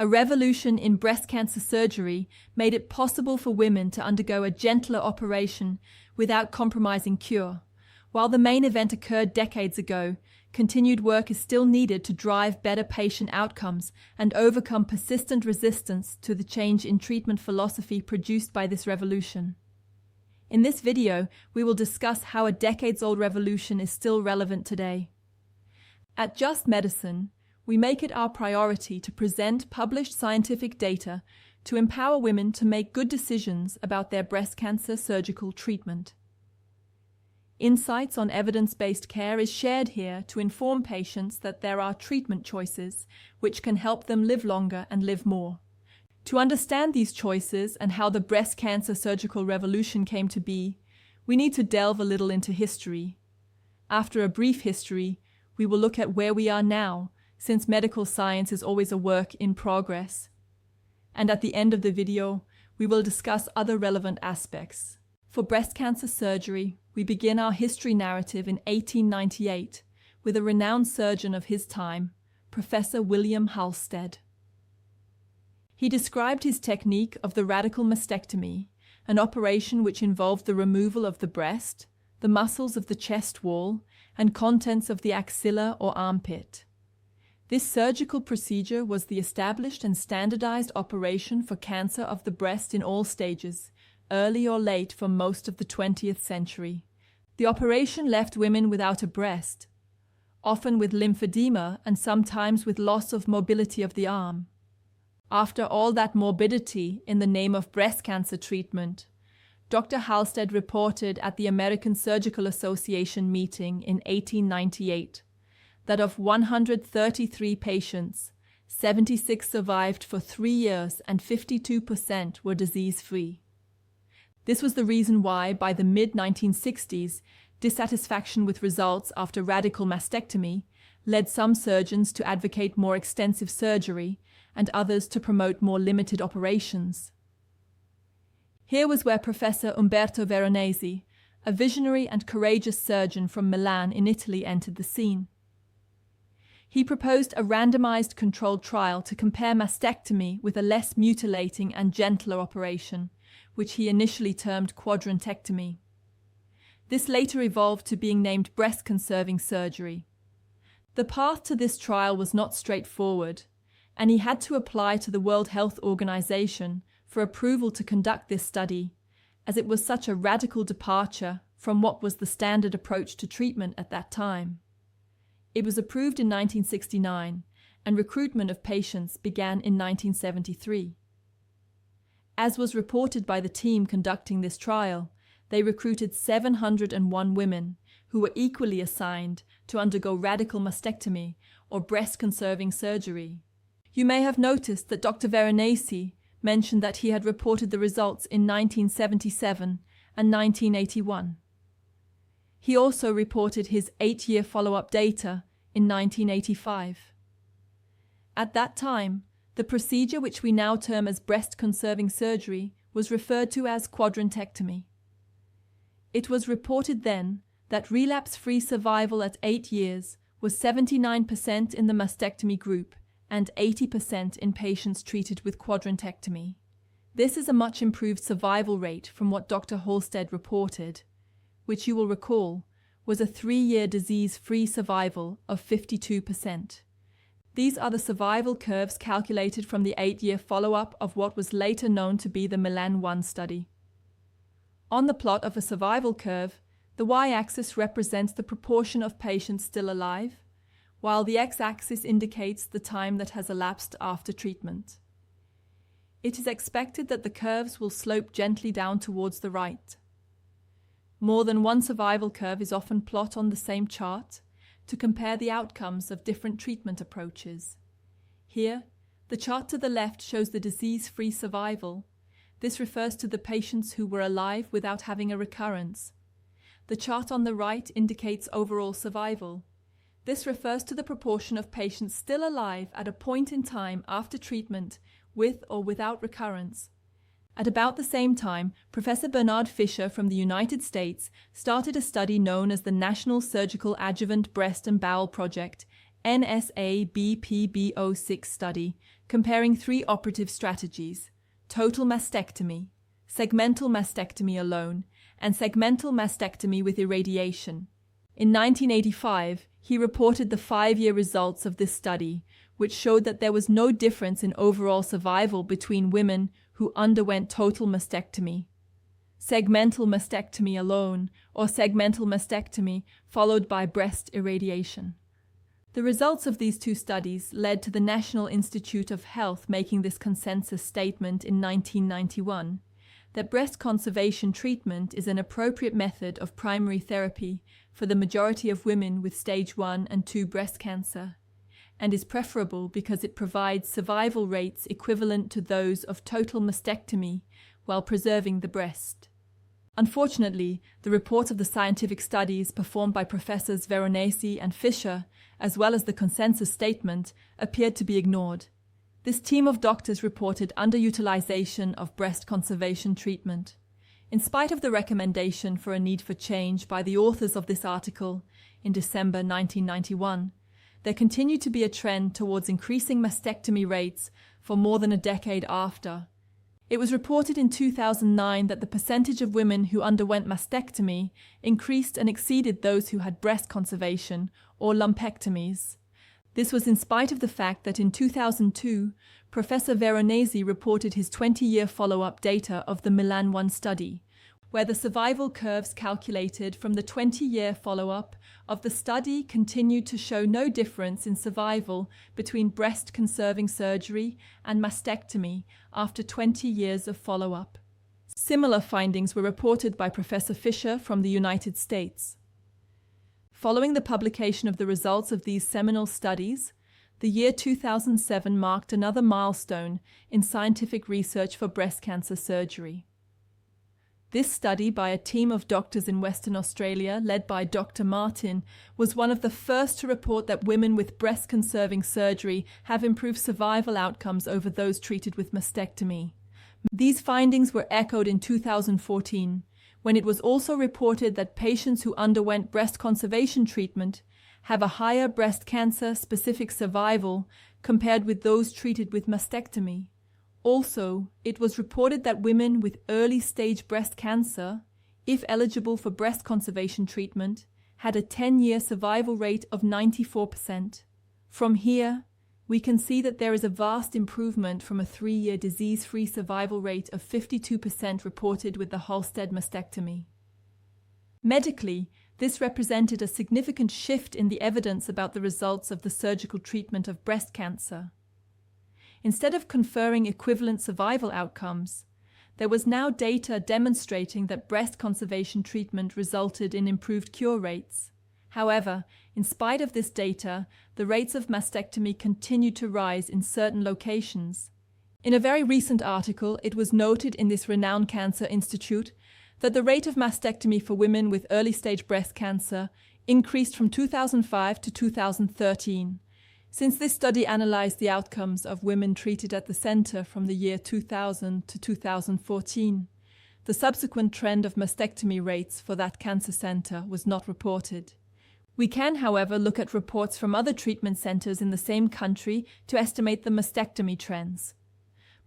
A revolution in breast cancer surgery made it possible for women to undergo a gentler operation without compromising cure. While the main event occurred decades ago, continued work is still needed to drive better patient outcomes and overcome persistent resistance to the change in treatment philosophy produced by this revolution. In this video, we will discuss how a decades-old revolution is still relevant today. At Just Medicine, we make it our priority to present published scientific data to empower women to make good decisions about their breast cancer surgical treatment. Insights on evidence-based care is shared here to inform patients that there are treatment choices which can help them live longer and live more. To understand these choices and how the breast cancer surgical revolution came to be, we need to delve a little into history. After a brief history, we will look at where we are now, since medical science is always a work in progress. And at the end of the video, we will discuss other relevant aspects. For breast cancer surgery, we begin our history narrative in 1898 with a renowned surgeon of his time, Professor William Halsted. He described his technique of the radical mastectomy, an operation which involved the removal of the breast, the muscles of the chest wall, and contents of the axilla or armpit. This surgical procedure was the established and standardized operation for cancer of the breast in all stages, early or late for most of the 20th century. The operation left women without a breast, often with lymphedema and sometimes with loss of mobility of the arm. After all that morbidity in the name of breast cancer treatment, Dr. Halsted reported at the American Surgical Association meeting in 1898 that of 133 patients, 76 survived for 3 years and 52% were disease-free. This was the reason why, by the mid-1960s, dissatisfaction with results after radical mastectomy led some surgeons to advocate more extensive surgery and others to promote more limited operations. Here was where Professor Umberto Veronesi, a visionary and courageous surgeon from Milan in Italy, entered the scene. He proposed a randomized controlled trial to compare mastectomy with a less mutilating and gentler operation, which he initially termed quadrantectomy. This later evolved to being named breast conserving surgery. The path to this trial was not straightforward, and he had to apply to the World Health Organization for approval to conduct this study, as it was such a radical departure from what was the standard approach to treatment at that time. It was approved in 1969, and recruitment of patients began in 1973. As was reported by the team conducting this trial, they recruited 701 women who were equally assigned to undergo radical mastectomy or breast-conserving surgery. You may have noticed that Dr. Veronesi mentioned that he had reported the results in 1977 and 1981. He also reported his 8-year follow-up data in 1985. At that time, the procedure which we now term as breast-conserving surgery was referred to as quadrantectomy. It was reported then that relapse-free survival at 8 years was 79% in the mastectomy group and 80% in patients treated with quadrantectomy. This is a much improved survival rate from what Dr. Halsted reported, which you will recall was a 3-year disease-free survival of 52%. These are the survival curves calculated from the 8-year follow-up of what was later known to be the Milan 1 study. On the plot of a survival curve, the y-axis represents the proportion of patients still alive, while the x-axis indicates the time that has elapsed after treatment. It is expected that the curves will slope gently down towards the right. More than one survival curve is often plotted on the same chart to compare the outcomes of different treatment approaches. Here, the chart to the left shows the disease-free survival. This refers to the patients who were alive without having a recurrence. The chart on the right indicates overall survival. This refers to the proportion of patients still alive at a point in time after treatment with or without recurrence. At about the same time, Professor Bernard Fisher from the United States started a study known as the National Surgical Adjuvant Breast and Bowel Project, NSA-BPB06 study comparing 3 operative strategies: total mastectomy, segmental mastectomy alone, and segmental mastectomy with irradiation. In 1985, he reported the 5-year results of this study, which showed that there was no difference in overall survival between women who underwent total mastectomy, segmental mastectomy alone, or segmental mastectomy followed by breast irradiation. The results of these 2 studies led to the National Institute of Health making this consensus statement in 1991 that breast conservation treatment is an appropriate method of primary therapy for the majority of women with stage 1 and 2 breast cancer, and is preferable because it provides survival rates equivalent to those of total mastectomy while preserving the breast. Unfortunately, the reports of the scientific studies performed by Professors Veronesi and Fisher, as well as the consensus statement, appeared to be ignored. This team of doctors reported underutilization of breast conservation treatment. In spite of the recommendation for a need for change by the authors of this article in December 1991, there continued to be a trend towards increasing mastectomy rates for more than a decade after. It was reported in 2009 that the percentage of women who underwent mastectomy increased and exceeded those who had breast conservation or lumpectomies. This was in spite of the fact that in 2002, Professor Veronesi reported his 20-year follow-up data of the Milan 1 study, where the survival curves calculated from the 20-year follow-up of the study continued to show no difference in survival between breast conserving surgery and mastectomy after 20 years of follow-up. Similar findings were reported by Professor Fisher from the United States. Following the publication of the results of these seminal studies, the year 2007 marked another milestone in scientific research for breast cancer surgery. This study by a team of doctors in Western Australia, led by Dr. Martin, was one of the first to report that women with breast-conserving surgery have improved survival outcomes over those treated with mastectomy. These findings were echoed in 2014, when it was also reported that patients who underwent breast conservation treatment have a higher breast cancer-specific survival compared with those treated with mastectomy. Also, it was reported that women with early-stage breast cancer, if eligible for breast conservation treatment, had a 10-year survival rate of 94%. From here, we can see that there is a vast improvement from a 3-year disease-free survival rate of 52% reported with the Halsted mastectomy. Medically, this represented a significant shift in the evidence about the results of the surgical treatment of breast cancer. Instead of conferring equivalent survival outcomes, there was now data demonstrating that breast conservation treatment resulted in improved cure rates. However, in spite of this data, the rates of mastectomy continued to rise in certain locations. In a very recent article, it was noted in this renowned cancer institute that the rate of mastectomy for women with early-stage breast cancer increased from 2005 to 2013. Since this study analyzed the outcomes of women treated at the center from the year 2000 to 2014, the subsequent trend of mastectomy rates for that cancer center was not reported. We can, however, look at reports from other treatment centers in the same country to estimate the mastectomy trends.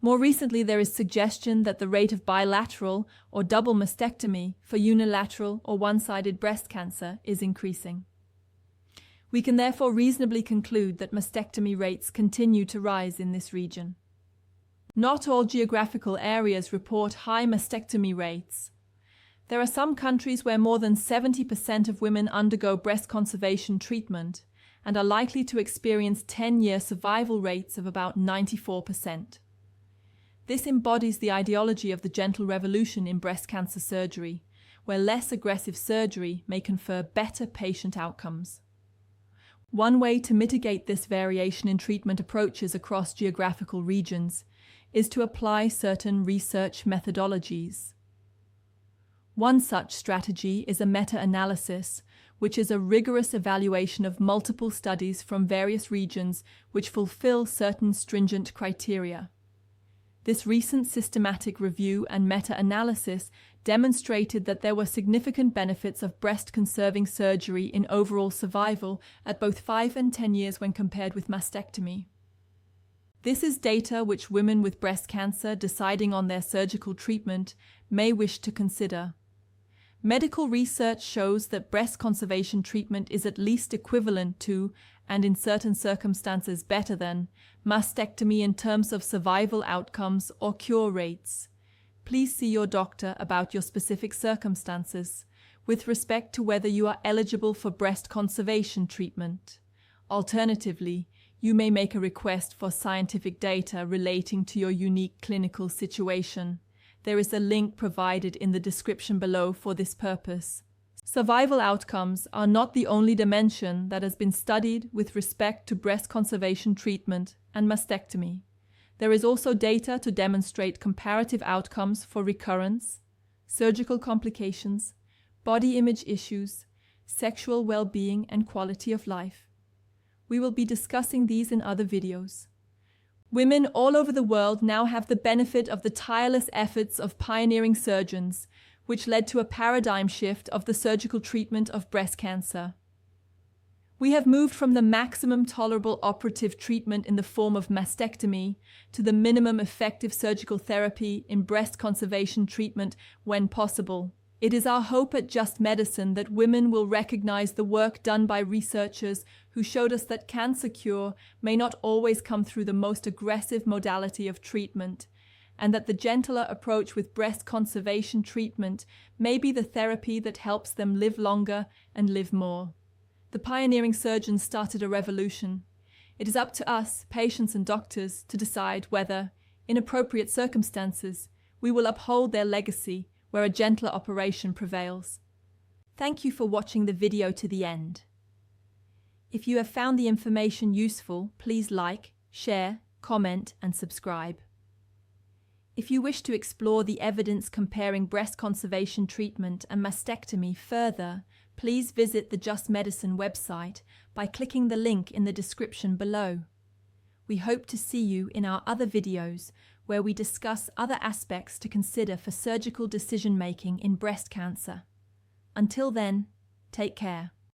More recently, there is suggestion that the rate of bilateral or double mastectomy for unilateral or one-sided breast cancer is increasing. We can therefore reasonably conclude that mastectomy rates continue to rise in this region. Not all geographical areas report high mastectomy rates. There are some countries where more than 70% of women undergo breast conservation treatment and are likely to experience 10-year survival rates of about 94%. This embodies the ideology of the gentle revolution in breast cancer surgery, where less aggressive surgery may confer better patient outcomes. One way to mitigate this variation in treatment approaches across geographical regions is to apply certain research methodologies. One such strategy is a meta-analysis, which is a rigorous evaluation of multiple studies from various regions which fulfill certain stringent criteria. This recent systematic review and meta-analysis demonstrated that there were significant benefits of breast conserving surgery in overall survival at both 5 and 10 years when compared with mastectomy. This is data which women with breast cancer deciding on their surgical treatment may wish to consider. Medical research shows that breast conservation treatment is at least equivalent to, and in certain circumstances better than, mastectomy in terms of survival outcomes or cure rates. Please see your doctor about your specific circumstances with respect to whether you are eligible for breast conservation treatment. Alternatively, you may make a request for scientific data relating to your unique clinical situation. There is a link provided in the description below for this purpose. Survival outcomes are not the only dimension that has been studied with respect to breast conservation treatment and mastectomy. There is also data to demonstrate comparative outcomes for recurrence, surgical complications, body image issues, sexual well-being, and quality of life. We will be discussing these in other videos. Women all over the world now have the benefit of the tireless efforts of pioneering surgeons, which led to a paradigm shift of the surgical treatment of breast cancer. We have moved from the maximum tolerable operative treatment in the form of mastectomy to the minimum effective surgical therapy in breast conservation treatment when possible. It is our hope at Just Medicine that women will recognize the work done by researchers who showed us that cancer cure may not always come through the most aggressive modality of treatment, and that the gentler approach with breast conservation treatment may be the therapy that helps them live longer and live more. The pioneering surgeons started a revolution. It is up to us, patients and doctors, to decide whether, in appropriate circumstances, we will uphold their legacy where a gentler operation prevails. Thank you for watching the video to the end. If you have found the information useful, please like, share, comment, and subscribe. If you wish to explore the evidence comparing breast conservation treatment and mastectomy further, please visit the Just Medicine website by clicking the link in the description below. We hope to see you in our other videos where we discuss other aspects to consider for surgical decision-making in breast cancer. Until then, take care.